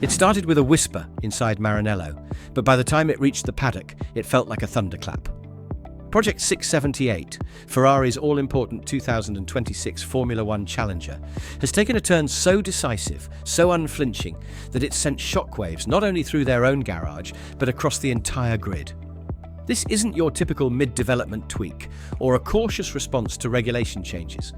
It started with a whisper inside Maranello, but by the time it reached the paddock, it felt like a thunderclap. Project 678, Ferrari's all-important 2026 Formula One challenger, has taken a turn so decisive, so unflinching, that it sent shockwaves not only through their own garage, but across the entire grid. This isn't your typical mid-development tweak or a cautious response to regulation changes.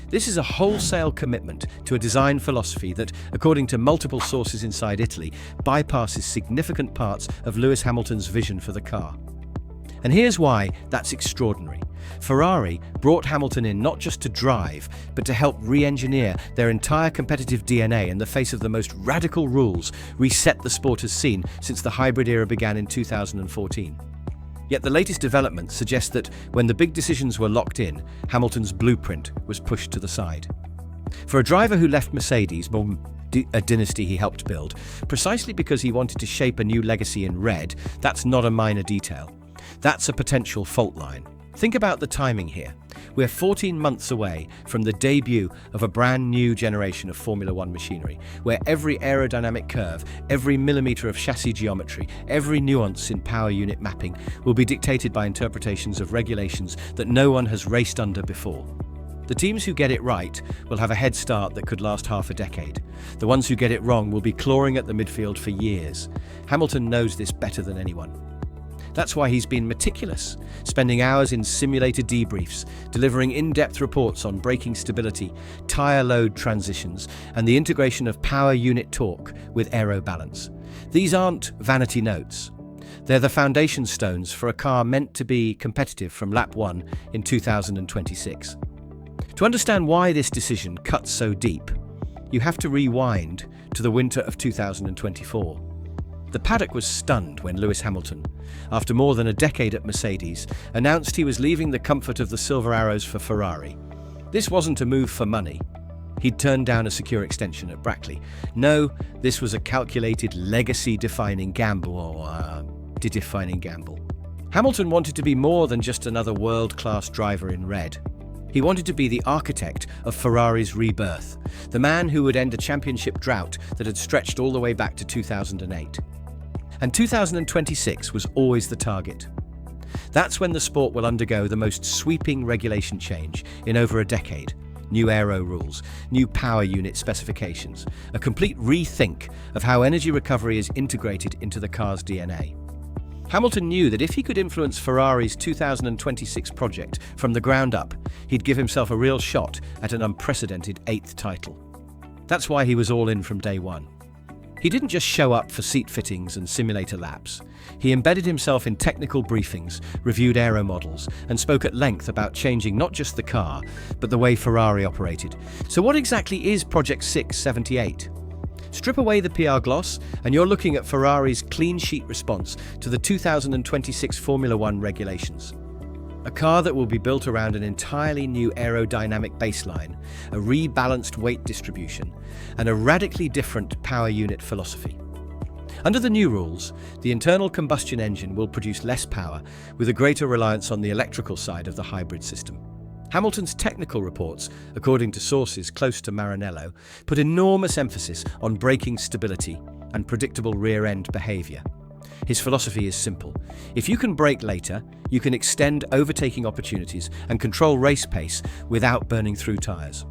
This is a wholesale commitment to a design philosophy that, according to multiple sources inside Italy, bypasses significant parts of Lewis Hamilton's vision for the car. And here's why that's extraordinary. Ferrari brought Hamilton in not just to drive, but to help re-engineer their entire competitive DNA in the face of the most radical rules reset the sport has seen since the hybrid era began in 2014. Yet the latest developments suggest that when the big decisions were locked in, Hamilton's blueprint was pushed to the side. For a driver who left Mercedes, a dynasty he helped build, precisely because he wanted to shape a new legacy in red, that's not a minor detail. That's a potential fault line. Think about the timing here. We're 14 months away from the debut of a brand new generation of Formula One machinery, where every aerodynamic curve, every millimetre of chassis geometry, every nuance in power unit mapping will be dictated by interpretations of regulations that no one has raced under before. The teams who get it right will have a head start that could last half a decade. The ones who get it wrong will be clawing at the midfield for years. Hamilton knows this better than anyone. That's why he's been meticulous, spending hours in simulated debriefs, delivering in-depth reports on braking stability, tyre load transitions, and the integration of power unit torque with aero balance. These aren't vanity notes. They're the foundation stones for a car meant to be competitive from lap 1 in 2026. To understand why this decision cuts so deep, you have to rewind to the winter of 2024. The paddock was stunned when Lewis Hamilton, after more than a decade at Mercedes, announced he was leaving the comfort of the Silver Arrows for Ferrari. This wasn't a move for money. He'd turned down a secure extension at Brackley. No, this was a calculated legacy-defining gamble, Hamilton wanted to be more than just another world-class driver in red. He wanted to be the architect of Ferrari's rebirth, the man who would end a championship drought that had stretched all the way back to 2008. And 2026 was always the target. That's when the sport will undergo the most sweeping regulation change in over a decade. New aero rules, new power unit specifications, a complete rethink of how energy recovery is integrated into the car's DNA. Hamilton knew that if he could influence Ferrari's 2026 project from the ground up, he'd give himself a real shot at an unprecedented 8th title. That's why he was all in from day one. He didn't just show up for seat fittings and simulator laps. He embedded himself in technical briefings, reviewed aero models, and spoke at length about changing not just the car, but the way Ferrari operated. So what exactly is Project 678? Strip away the PR gloss, and you're looking at Ferrari's clean sheet response to the 2026 Formula One regulations. A car that will be built around an entirely new aerodynamic baseline, a rebalanced weight distribution, and a radically different power unit philosophy. Under the new rules, the internal combustion engine will produce less power, with a greater reliance on the electrical side of the hybrid system. Hamilton's technical reports, according to sources close to Maranello, put enormous emphasis on braking stability and predictable rear-end behaviour. His philosophy is simple. If you can brake later, you can extend overtaking opportunities and control race pace without burning through tyres.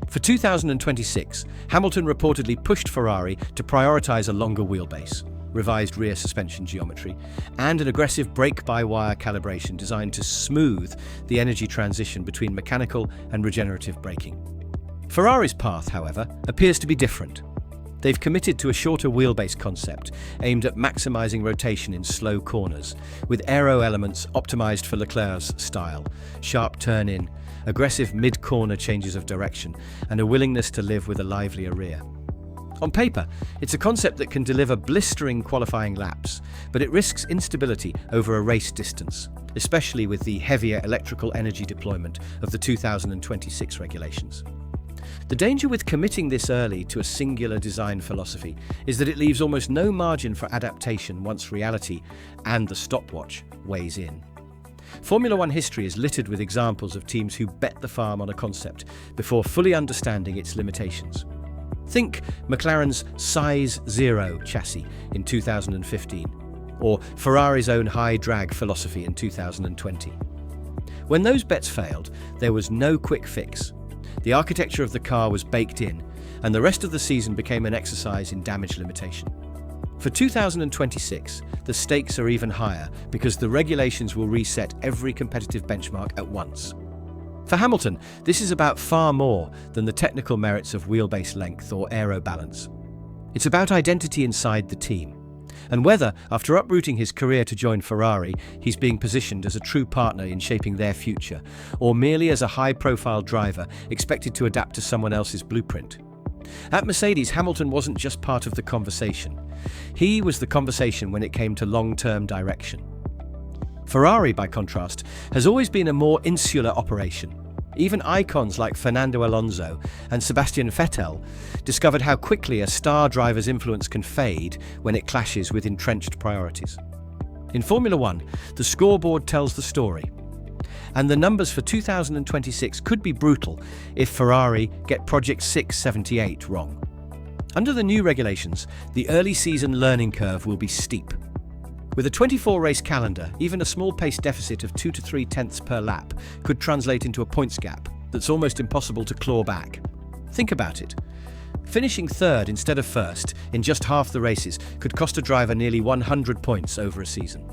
For 2026, Hamilton reportedly pushed Ferrari to prioritise a longer wheelbase, revised rear suspension geometry, and an aggressive brake-by-wire calibration designed to smooth the energy transition between mechanical and regenerative braking. Ferrari's path, however, appears to be different. They've committed to a shorter wheelbase concept aimed at maximising rotation in slow corners, with aero elements optimised for Leclerc's style, sharp turn-in, aggressive mid-corner changes of direction, and a willingness to live with a livelier rear. On paper, it's a concept that can deliver blistering qualifying laps, but it risks instability over a race distance, especially with the heavier electrical energy deployment of the 2026 regulations. The danger with committing this early to a singular design philosophy is that it leaves almost no margin for adaptation once reality and the stopwatch weighs in. Formula One history is littered with examples of teams who bet the farm on a concept before fully understanding its limitations. Think McLaren's Size Zero chassis in 2015, or Ferrari's own high-drag philosophy in 2020. When those bets failed, there was no quick fix. The architecture of the car was baked in, and the rest of the season became an exercise in damage limitation. For 2026, the stakes are even higher because the regulations will reset every competitive benchmark at once. For Hamilton, this is about far more than the technical merits of wheelbase length or aero balance. It's about identity inside the team, and whether, after uprooting his career to join Ferrari, he's being positioned as a true partner in shaping their future, or merely as a high-profile driver expected to adapt to someone else's blueprint. At Mercedes, Hamilton wasn't just part of the conversation. He was the conversation when it came to long-term direction. Ferrari, by contrast, has always been a more insular operation. Even icons like Fernando Alonso and Sebastian Vettel discovered how quickly a star driver's influence can fade when it clashes with entrenched priorities. In Formula One, the scoreboard tells the story. And the numbers for 2026 could be brutal if Ferrari get Project 678 wrong. Under the new regulations, the early season learning curve will be steep. With a 24-race calendar, even a small pace deficit of 2 to 3 tenths per lap could translate into a points gap that's almost impossible to claw back. Think about it. Finishing third instead of first in just half the races could cost a driver nearly 100 points over a season.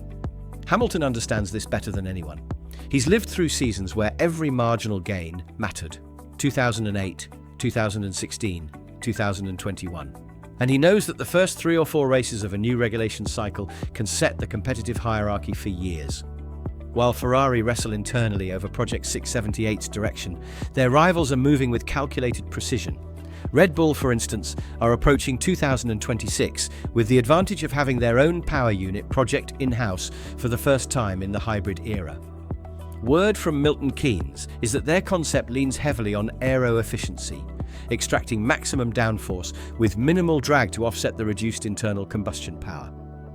Hamilton understands this better than anyone. He's lived through seasons where every marginal gain mattered. 2008, 2016, 2021. And he knows that the first 3 or 4 races of a new regulation cycle can set the competitive hierarchy for years. While Ferrari wrestle internally over Project 678's direction, their rivals are moving with calculated precision. Red Bull, for instance, are approaching 2026 with the advantage of having their own power unit project in-house for the first time in the hybrid era. Word from Milton Keynes is that their concept leans heavily on aero efficiency, extracting maximum downforce with minimal drag to offset the reduced internal combustion power.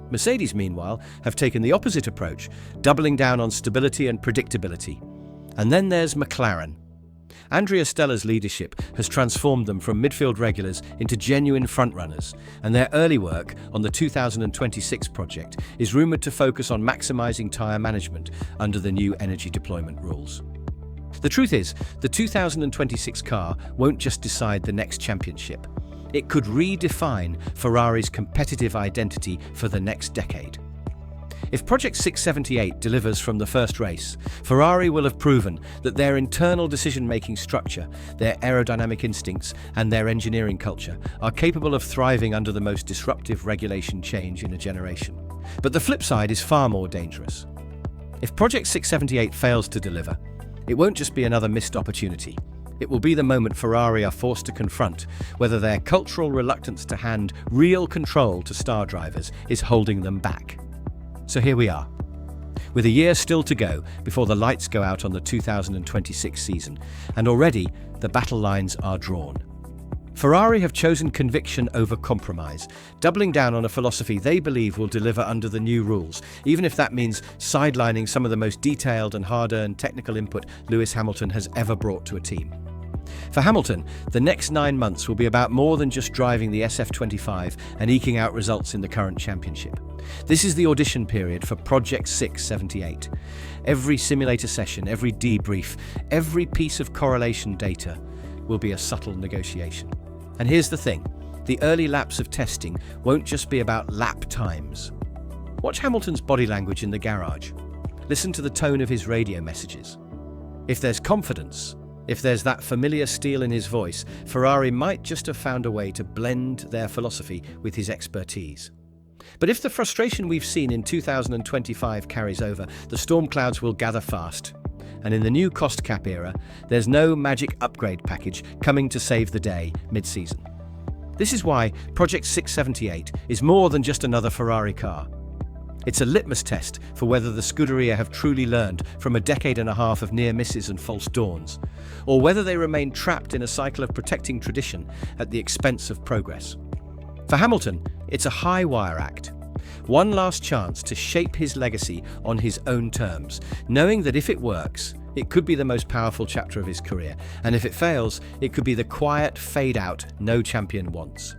Mercedes, meanwhile, have taken the opposite approach, doubling down on stability and predictability. And then there's McLaren. Andrea Stella's leadership has transformed them from midfield regulars into genuine frontrunners, and their early work on the 2026 project is rumoured to focus on maximising tyre management under the new energy deployment rules. The truth is, the 2026 car won't just decide the next championship. It could redefine Ferrari's competitive identity for the next decade. If Project 678 delivers from the first race, Ferrari will have proven that their internal decision-making structure, their aerodynamic instincts, and their engineering culture are capable of thriving under the most disruptive regulation change in a generation. But the flip side is far more dangerous. If Project 678 fails to deliver, it won't just be another missed opportunity. It will be the moment Ferrari are forced to confront whether their cultural reluctance to hand real control to star drivers is holding them back. So here we are, with a year still to go before the lights go out on the 2026 season, and already the battle lines are drawn. Ferrari have chosen conviction over compromise, doubling down on a philosophy they believe will deliver under the new rules, even if that means sidelining some of the most detailed and hard-earned technical input Lewis Hamilton has ever brought to a team. For Hamilton, the next 9 months will be about more than just driving the SF25 and eking out results in the current championship. This is the audition period for Project 678. Every simulator session, every debrief, every piece of correlation data will be a subtle negotiation. And here's the thing, the early laps of testing won't just be about lap times. Watch Hamilton's body language in the garage. Listen to the tone of his radio messages. If there's confidence, if there's that familiar steel in his voice, Ferrari might just have found a way to blend their philosophy with his expertise. But if the frustration we've seen in 2025 carries over, the storm clouds will gather fast. And in the new cost cap era, there's no magic upgrade package coming to save the day mid-season. This is why Project 678 is more than just another Ferrari car. It's a litmus test for whether the Scuderia have truly learned from a decade and a half of near misses and false dawns, or whether they remain trapped in a cycle of protecting tradition at the expense of progress. For Hamilton, it's a high-wire act. One last chance to shape his legacy on his own terms, knowing that if it works, It could be the most powerful chapter of his career, and if it fails, it could be the quiet fade out no champion wants.